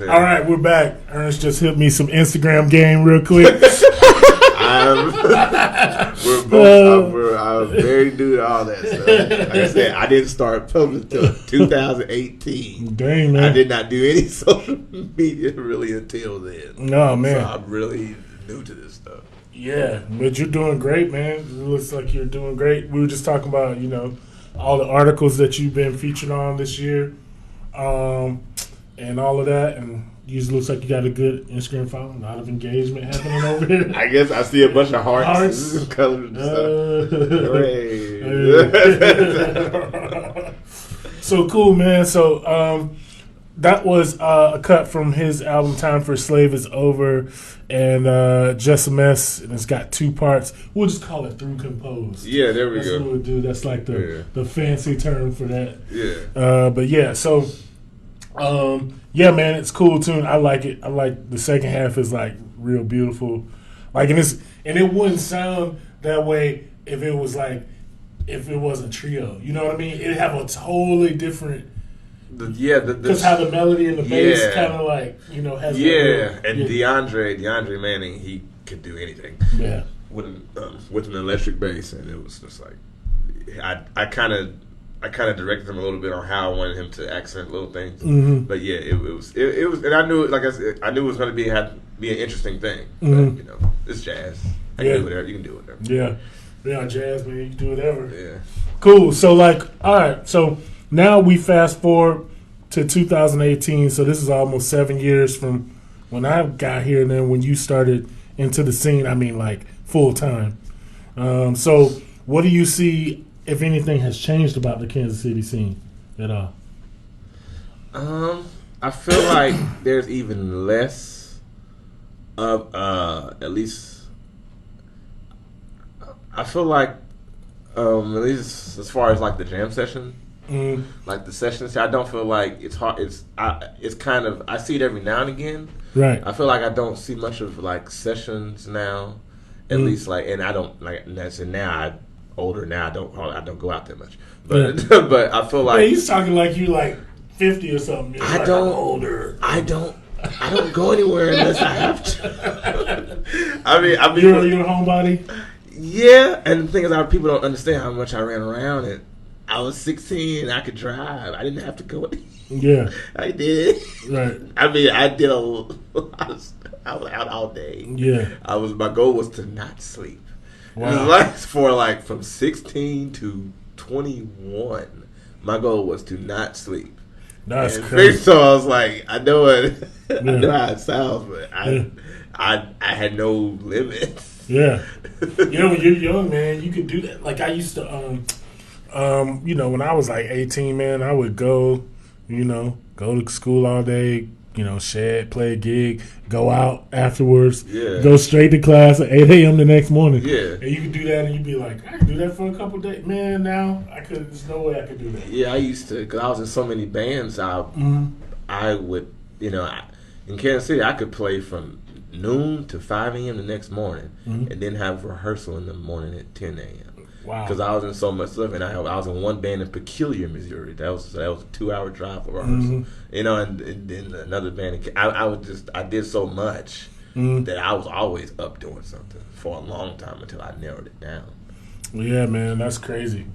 All right, we're back. Ernest just hit me some Instagram game real quick. I'm very new to all that stuff. Like I said, I didn't start publishing until 2018. Dang, man. I did not do any social media really until then. No, man. So I'm really new to this stuff. Yeah, but you're doing great, man. It looks like you're doing great. We were just talking about, all the articles that you've been featured on this year, and all of that, and you just looks like you got a good Instagram following, a lot of engagement happening over here. I guess I see a bunch of hearts. And colors and stuff. So cool, man. So that was a cut from his album "Time for a Slave Is Over," and Just a Mess, and it's got 2 parts. We'll just call it Through Composed. Yeah, there we That's go. what we'll do. That's like the fancy term for that. Yeah. But yeah, so yeah, man, it's cool tune. I like it. I like the second half is like real beautiful. Like and it wouldn't sound that way if it was a trio. You know what I mean? It'd have a totally different. Because how the melody and the bass kind of like has DeAndre Manning, he could do anything. Yeah, with an electric bass, and it was just like I kind of directed him a little bit on how I wanted him to accent little things. Mm-hmm. But yeah, it was, and I knew, like I said, I knew it was going to be an interesting thing. Mm-hmm. But, it's jazz. You can do whatever. You can do whatever. Yeah, jazz, man. You can do whatever. Yeah. Cool. So all right. So now we fast forward to 2018. So this is almost 7 years from when I got here, and then when you started into the scene. I mean, like full time. So what do you see, if anything, has changed about the Kansas City scene at all? I feel like there's even less of at least. I feel like at least as far as like the jam session. Like the sessions, I don't feel like it's hard. It's kind of, I see it every now and again. Right. I feel like I don't see much of like sessions now, at least like, and I don't like. And that's now. I'm older now. I don't go out that much. But but I feel like he's talking like you like 50 or something. You're I'm older. I don't go anywhere unless I have to. I mean, you're a homebody. Yeah, and the thing is, people don't understand how much I ran around and. I was 16 and I could drive. I didn't have to go. Yeah. I did. Right. I mean, I did a lot of stuff. I was out all day. Yeah. My goal was to not sleep. Wow. It was like from 16 to 21, my goal was to not sleep. That's crazy. So I was like, I know I know how it sounds, but I had no limits. Yeah. When you're young, man, you could do that. Like I used to when I was like 18, man, I would go to school all day, shed, play a gig, go out afterwards, go straight to class at 8 a.m. the next morning. Yeah. And you could do that and you'd be like, I could do that for a couple of days. Man, now there's no way I could do that. Yeah, I used to, because I was in so many bands, I would, in Kansas City, I could play from noon to 5 a.m. the next morning and then have rehearsal in the morning at 10 a.m. Wow. Because I was in so much stuff, and I was in one band in Peculiar, Missouri. That was a 2-hour drive for rehearsal. And then another band. I did so much that I was always up doing something for a long time until I narrowed it down. Yeah, man, that's crazy.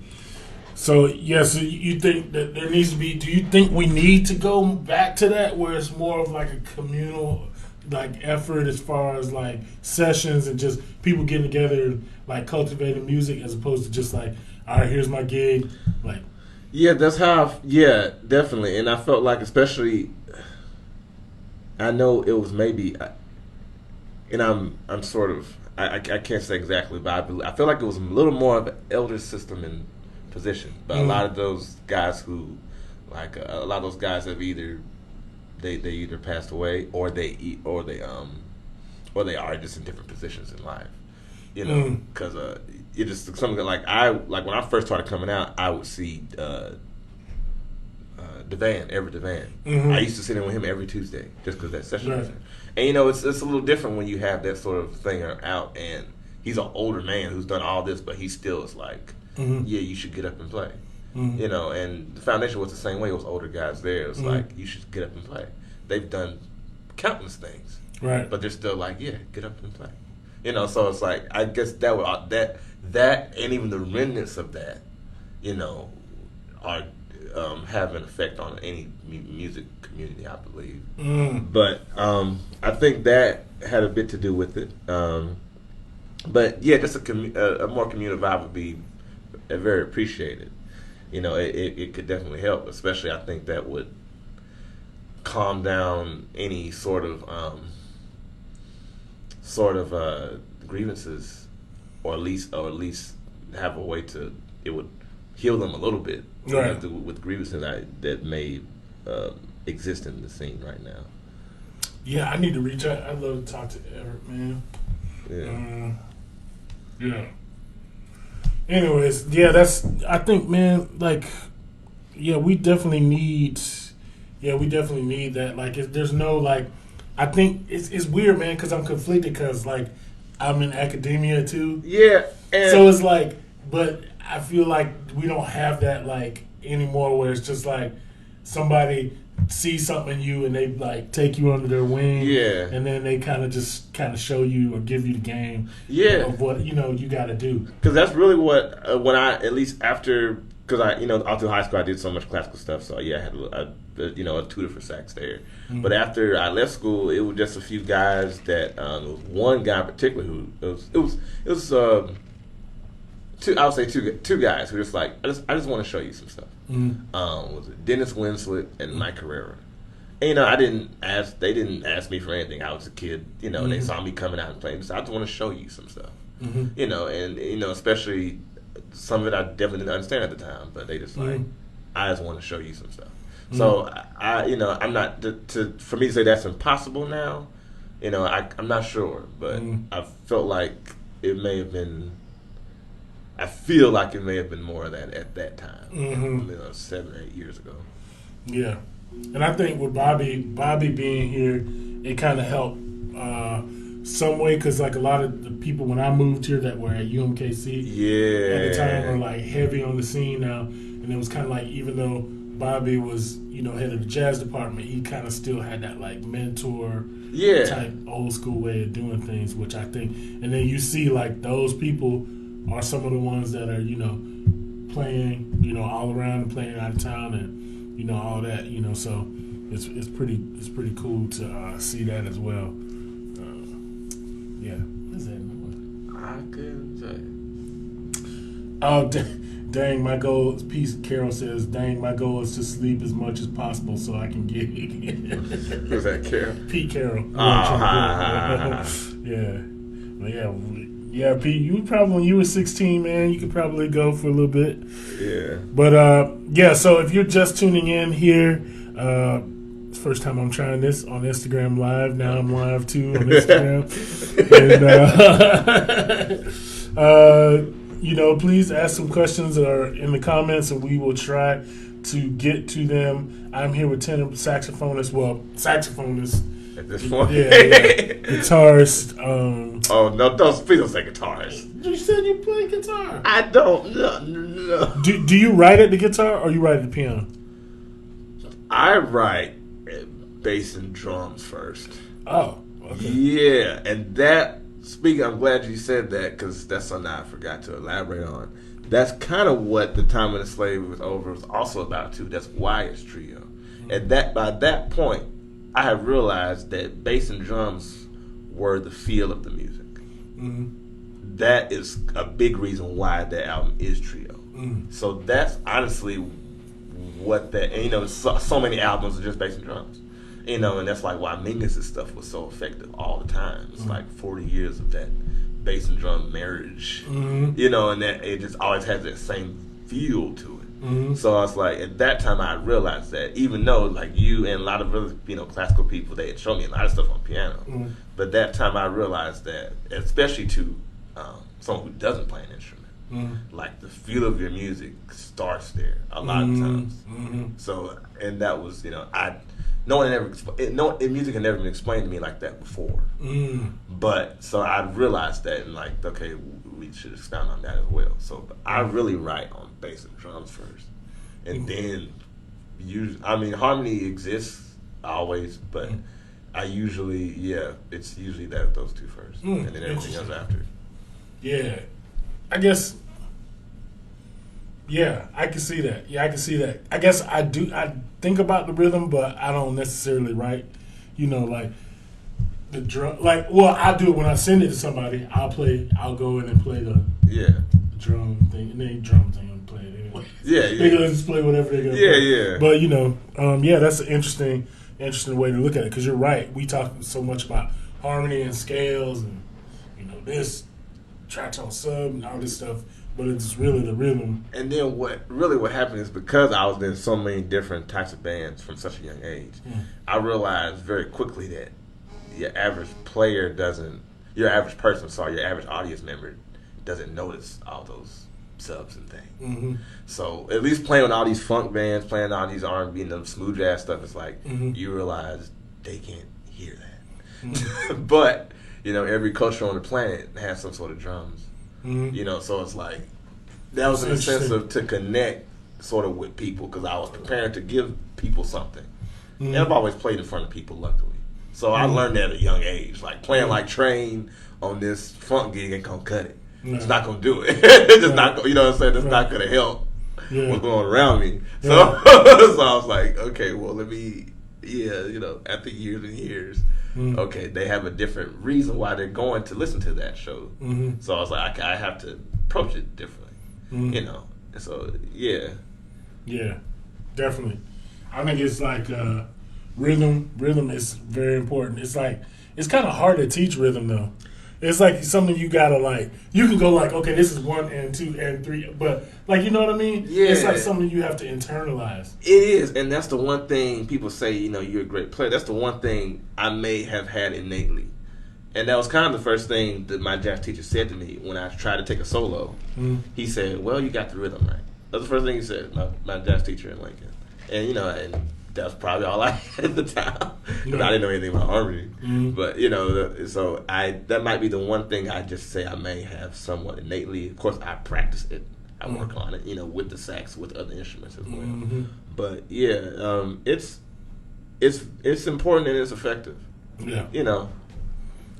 So so you think that there needs to be? Do you think we need to go back to that where it's more of like a communal like effort as far as like sessions and just people getting together and like cultivating music as opposed to just like, all right, here's my gig, like. Yeah, that's how. Definitely, and I felt like, especially, I know it was maybe, and I'm sort of, I can't say exactly, but I feel like it was a little more of an elder system in position. But a lot of those guys who, like, a lot of those guys have either. They either passed away or they are just in different positions in life, because it just something like when I first started coming out, I would see Everett Devan. I used to sit in with him every Tuesday just because that session was there. And it's a little different when you have that sort of thing out and he's an older man who's done all this, but he still is like, you should get up and play. And the foundation was the same way. It was older guys there. It was like, you should get up and play. They've done countless things. Right. But they're still like, yeah, get up and play. You know, so it's like, I guess that and even the remnants of that, you know, are have an effect on any music community, I believe. But I think that had a bit to do with it. But yeah, just a more communal vibe would be very appreciated. You know, it could definitely help, especially I think that would calm down any sort of grievances, or at least have a way to, it would heal them a little bit, right, with grievances that may exist in the scene right now. Yeah, I need to reach out. I'd love to talk to Everett, man. Yeah. Yeah. Anyways, yeah, I think, man, like, yeah, we definitely need that. Like, there's no, like, I think it's weird, man, because I'm conflicted because, like, I'm in academia, too. Yeah. And so it's like, but I feel like we don't have that, like, anymore, where it's just like somebody sees something in you and they, like, take you under their wing. Yeah. And then they kind of show you or give you the game. Yeah. Of what, you know, you got to do. Because that's really what, when I, at least after, because I, you know, all through high school I did so much classical stuff, so yeah, I had a tutor for sax there. Mm-hmm. But after I left school, it was just a few guys that, it was one guy in particular who, it was two guys who were just like, I just want to show you some stuff. Mm-hmm. Was it Dennis Winslet and Mike Herrera? And, you know, they didn't ask me for anything. I was a kid, you know, and they saw me coming out and playing. So I just want to show you some stuff. Mm-hmm. You know, and, you know, especially some of it I definitely didn't understand at the time, but they just like, I just want to show you some stuff. Mm-hmm. So I, you know, I'm not for me to say that's impossible now, you know, I'm not sure, but I felt like it may have been. I feel like it may have been more of that at that time, you know, 7 or 8 years ago. Yeah, and I think with Bobby being here, it kind of helped some way, because like a lot of the people when I moved here that were at UMKC at the time were like heavy on the scene now, and it was kind of like, even though Bobby was, you know, head of the jazz department, he kind of still had that like mentor type old school way of doing things, which I think, and then you see like those people are some of the ones that are, you know, playing, you know, all around and playing out of town and, you know, all that, you know, so it's pretty cool to see that as well. Yeah, what is that noise? I couldn't say. Oh, dang, my goal, Pete Carroll says, dang, my goal is to sleep as much as possible so I can get Who's that, Carroll? Pete Carroll. Yeah. Well, yeah, Pete, you probably, when you were 16, man, you could probably go for a little bit. Yeah. But, yeah, so if you're just tuning in here, it's the first time I'm trying this on Instagram Live. Now I'm live, too, on Instagram. And, you know, please ask some questions or in the comments, and we will try to get to them. I'm here with tenor saxophonist. At this point, guitarist. Oh no! Please don't say guitarist. You said you play guitar. I don't. No. Do you write at the guitar or you write at the piano? I write bass and drums first. Oh, okay. Yeah, and that. Speaking, I'm glad you said that, because that's something I forgot to elaborate on. That's kind of what The Time When the Slave Was Over was also about too. That's why it's trio, and that by that point, I have realized that bass and drums were the feel of the music. Mm-hmm. That is a big reason why that album is trio. Mm-hmm. So that's honestly what that, and you know, so many albums are just bass and drums. You know, and that's like why Mingus' stuff was so effective all the time. It's like 40 years of that bass and drum marriage. Mm-hmm. You know, and that it just always has that same feel to it. Mm-hmm. So I was like, at that time I realized that, even though like you and a lot of other, you know, classical people, they had shown me a lot of stuff on piano. Mm-hmm. But that time I realized that, especially to someone who doesn't play an instrument, like the feel of your music starts there a lot of times. Mm-hmm. So, and that was, you know, music had never been explained to me like that before. But so I realized that, and like, okay, we should expound on that as well. So I really write on bass and drums first, and then harmony exists always, but it's usually those two first, and then everything else after. Yeah, I guess. Yeah, I can see that. Yeah, I can see that. I guess I do. I think about the rhythm, but I don't necessarily write. Like the drum. Like, well, I do it when I send it to somebody. I'll go in and play the drum thing, and then drums ain't gonna play it anyway. They're gonna just play whatever they're gonna play. But that's an interesting way to look at it, because you're right. We talk so much about harmony and scales, and this tritone sub and all this stuff. But it's really the rhythm. And then what happened is, because I was in so many different types of bands from such a young age, I realized very quickly that your average audience member doesn't notice all those subs and things. Mm-hmm. So at least playing with all these funk bands, playing all these R&B and them smooth jazz stuff, it's like you realize they can't hear that. Mm-hmm. But every culture on the planet has some sort of drums. Mm-hmm. So it's like that was in a sense of to connect sort of with people, because I was preparing to give people something. Mm-hmm. And I've always played in front of people, luckily. So I learned that at a young age. Like playing like Train on this funk gig ain't gonna cut it. No. It's not gonna do it. It's just not. You know what I'm saying? It's not gonna help what's going around me. So so I was like, okay, well let me. After years and years, okay, they have a different reason why they're going to listen to that show. Mm-hmm. So I was like, I have to approach it differently, And so yeah, definitely. I think it's like rhythm. Rhythm is very important. It's like it's kind of hard to teach rhythm though. It's like something you gotta like. You can go like, okay, this is 1 and 2 and 3, but like, you know what I mean? Yeah. It's like something you have to internalize. It is, and that's the one thing people say. You're a great player. That's the one thing I may have had innately, and that was kind of the first thing that my jazz teacher said to me when I tried to take a solo. He said, "Well, you got the rhythm right." That's the first thing he said. My jazz teacher in Lincoln, and and that's probably all I had at the time, because I didn't know anything about harmony. But so that might be the one thing I just say I may have somewhat innately. Of course, I practice it, I work on it, with the sax, with other instruments as well. But it's important and it's effective. Yeah,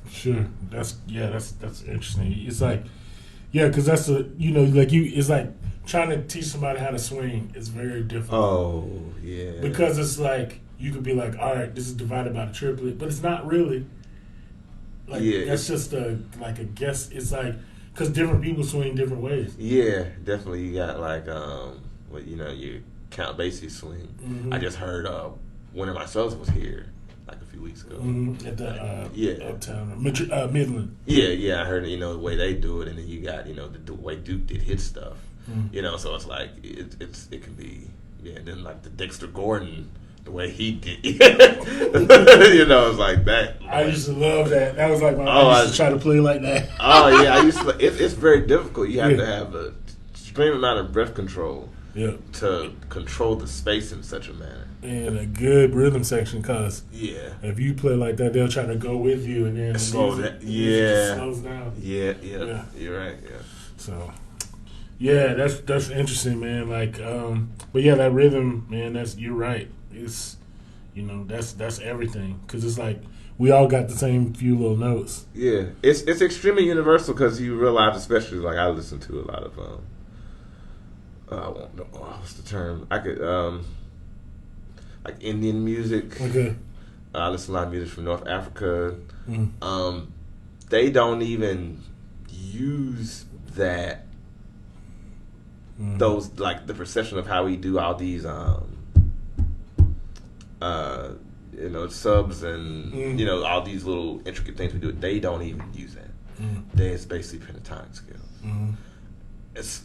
sure. That's interesting. It's like, because that's it's like trying to teach somebody how to swing is very difficult. Oh, yeah. Because it's like, you could be like, all right, this is divided by the triplet, but it's not really. Like, that's just a guess. It's like, because different people swing different ways. Yeah, definitely. You got like, your Count Basie swing. Mm-hmm. I just heard one of my sons was here like a few weeks ago. At the Uptown, Midland. Yeah, I heard the way they do it, and then you got the way Duke did his stuff. So it's like it can be and then like the Dexter Gordon, the way he did, it's like that. I used to love that. That was like I used to try to play like that. Oh yeah, I used to. It's very difficult. You have to have a extreme amount of breath control. To control the space in such a manner. And a good rhythm section, because if you play like that, they'll try to go with you, and then slows down. Yeah, you're right. Yeah. So, that's interesting, man. Like, but that rhythm, man. You're right. It's that's everything, because it's like we all got the same few little notes. Yeah, it's extremely universal, because you realize, especially like I listen to a lot of I won't know what's the term. I could like Indian music. Okay. I listen to a lot of music from North Africa. They don't even use that. Those like the perception of how we do all these subs and all these little intricate things we do. They don't even use that. It's basically pentatonic scales. It's,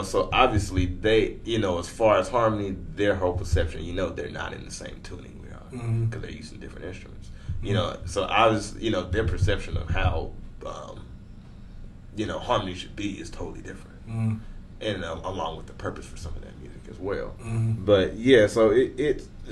so obviously they, as far as harmony, their whole perception, they're not in the same tuning we are, because they're using different instruments. So obviously, their perception of how, harmony should be is totally different, and along with the purpose for some of that music as well. But so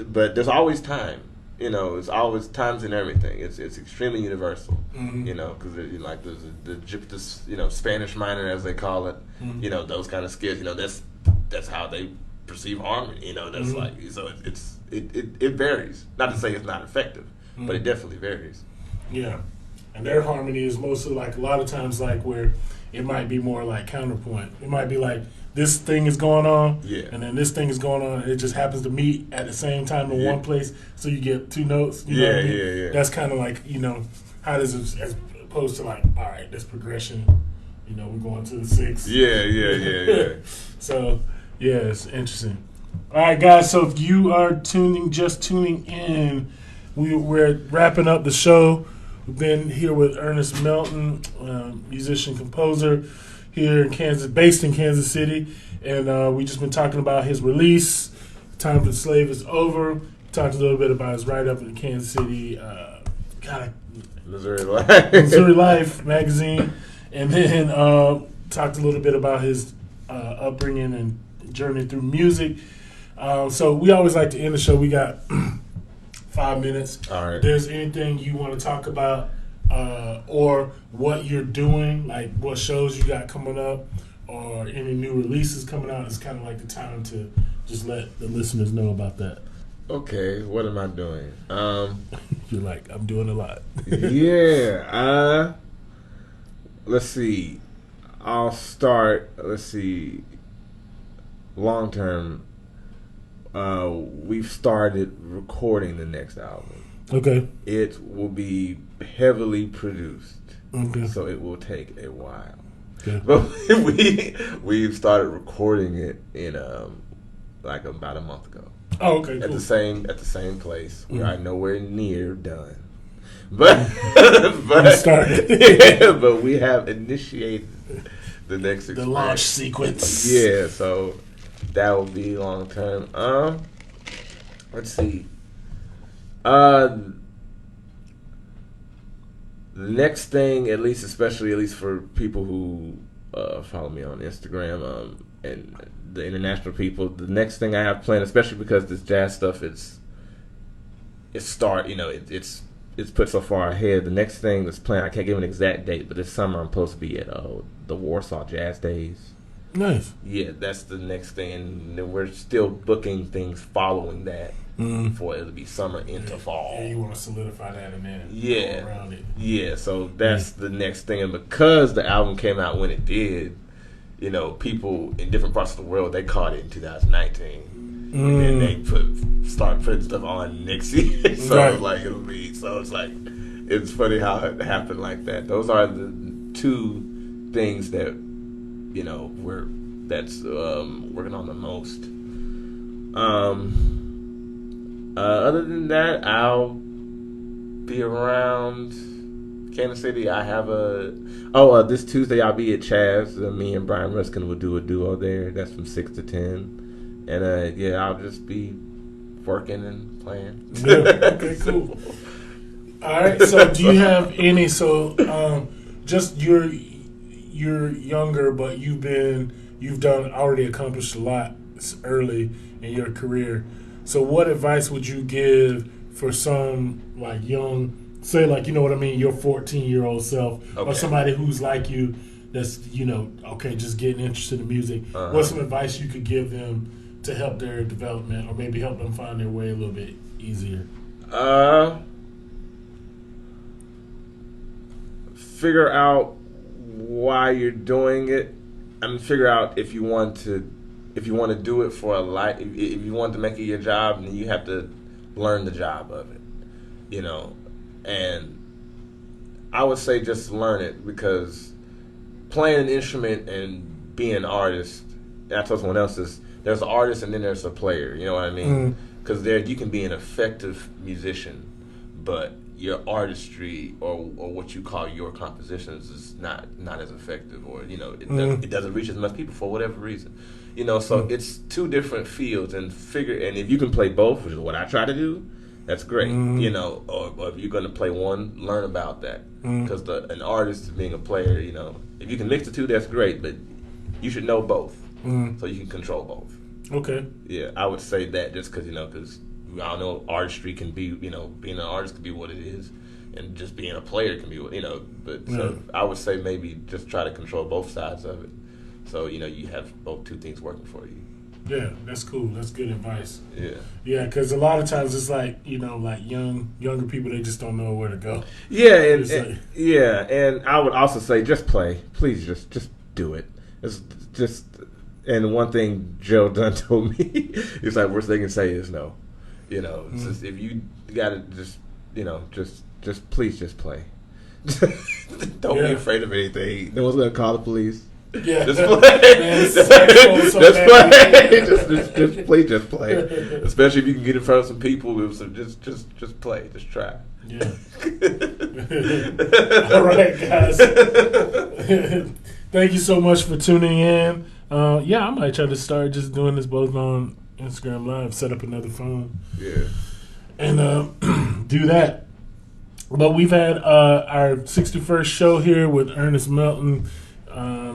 but there's always time. It's always times in everything. It's extremely universal. Because like the Spanish minor, as they call it. Those kind of scales. That's how they perceive harmony. That's like, so it varies. Not to say it's not effective, but it definitely varies. Yeah. And their harmony is mostly like a lot of times like where it might be more like counterpoint. It might be like this thing is going on, and then this thing is going on. And it just happens to meet at the same time in one place, so you get two notes. You know what I mean? Yeah. That's kind of like how does it as opposed to like all right, this progression. We're going to the 6. Yeah. So yeah, it's interesting. All right, guys. So if you are just tuning in, we're wrapping up the show. We've been here with Ernest Melton, musician composer here in based in Kansas City, and we just been talking about his release. Time for the Slave is Over. We talked a little bit about his write up in the Kansas City, Missouri Life magazine, and then talked a little bit about his upbringing and journey through music. So we always like to end the show. We got 5 minutes. All right. If there's anything you want to talk about or what you're doing, like what shows you got coming up or any new releases coming out, it's kind of like the time to just let the listeners know about that. Okay, what am I doing? You're like, I'm doing a lot. Yeah. Let's see. I'll start. Let's see. Long term. We've started recording the next album. Okay. It will be heavily produced. Okay. So it will take a while. Okay. But we've started recording it in like about a month ago. Oh, okay. At cool. the same place. We are nowhere near done. But started. but we have initiated the next the experience. launch sequence. Yeah, so that will be long term. Let's see. The next thing, at least for people who follow me on Instagram, and the international people, the next thing I have planned, especially because this jazz stuff it's put so far ahead. The next thing that's planned, I can't give an exact date, but this summer I'm supposed to be at the Warsaw Jazz Days. Nice. Yeah, that's the next thing, and then we're still booking things following that for it'll be summer into fall. Yeah, you want to solidify that and then go around it. Yeah, so that's the next thing, and because the album came out when it did, people in different parts of the world, they caught it in 2019. And then they start putting stuff on next year. So right. It's funny how it happened like that. Those are the two things that we're working on the most. Other than that, I'll be around Kansas City. I have this Tuesday I'll be at Chaz. Me and Brian Ruskin will do a duo there. That's from 6 to 10. And I'll just be working and playing. Yeah. Okay, cool. All right. So, do you have any? So, just you're younger, but you've already accomplished a lot early in your career. So, what advice would you give for some like young, say like your 14-year-old self, or somebody who's like you, that's just getting interested in music? What's some advice you could give them to help their development, or maybe help them find their way a little bit easier? Figure out why you're doing it. Figure out if you want to do it for a life. If you want to make it your job, then you have to learn the job of it. And I would say just learn it, because playing an instrument and being an artist, and I told someone else this, there's an artist and then there's a player. You know what I mean? Because there you can be an effective musician, but your artistry or what you call your compositions is not as effective, or it doesn't reach as much people for whatever reason. So it's two different fields, and if you can play both, which is what I try to do, that's great. Or if you're going to play one, learn about that, because an artist being a player, if you can mix the two, that's great, but you should know both. So you can control both. Okay. Yeah, I would say that just because we all know artistry can be, being an artist can be what it is, and just being a player can be what, But so I would say maybe just try to control both sides of it, so you have both two things working for you. Yeah, that's cool. That's good advice. Yeah. Yeah, because a lot of times it's like, like younger people, they just don't know where to go. Yeah, and I would also say just play. Please just do it. It's just and one thing Joe Dunn told me, it's like worst they can say is no. It's just, if you gotta just please just play. Don't be afraid of anything. No one's gonna call the police. Yeah. Just play. Just play. Just play. Especially if you can get in front of some people. So just play. Just try. Yeah. All right, guys. Thank you so much for tuning in. I might try to start just doing this both on Instagram Live. Set up another phone. Yeah. And do that. But we've had our 61st show here with Ernest Melton.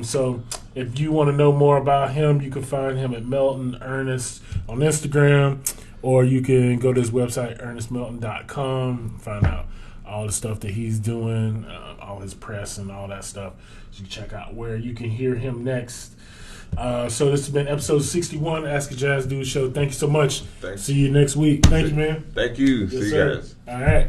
So if you want to know more about him, you can find him at Melton Ernest on Instagram, or you can go to his website, ernestmelton.com, find out all the stuff that he's doing, all his press and all that stuff. So you can check out where you can hear him next. So this has been episode 61, Ask a Jazz Dude Show. Thank you so much. Thanks. See you next week. Thank you, man. Thank you. Yes, See you sir. guys. All right.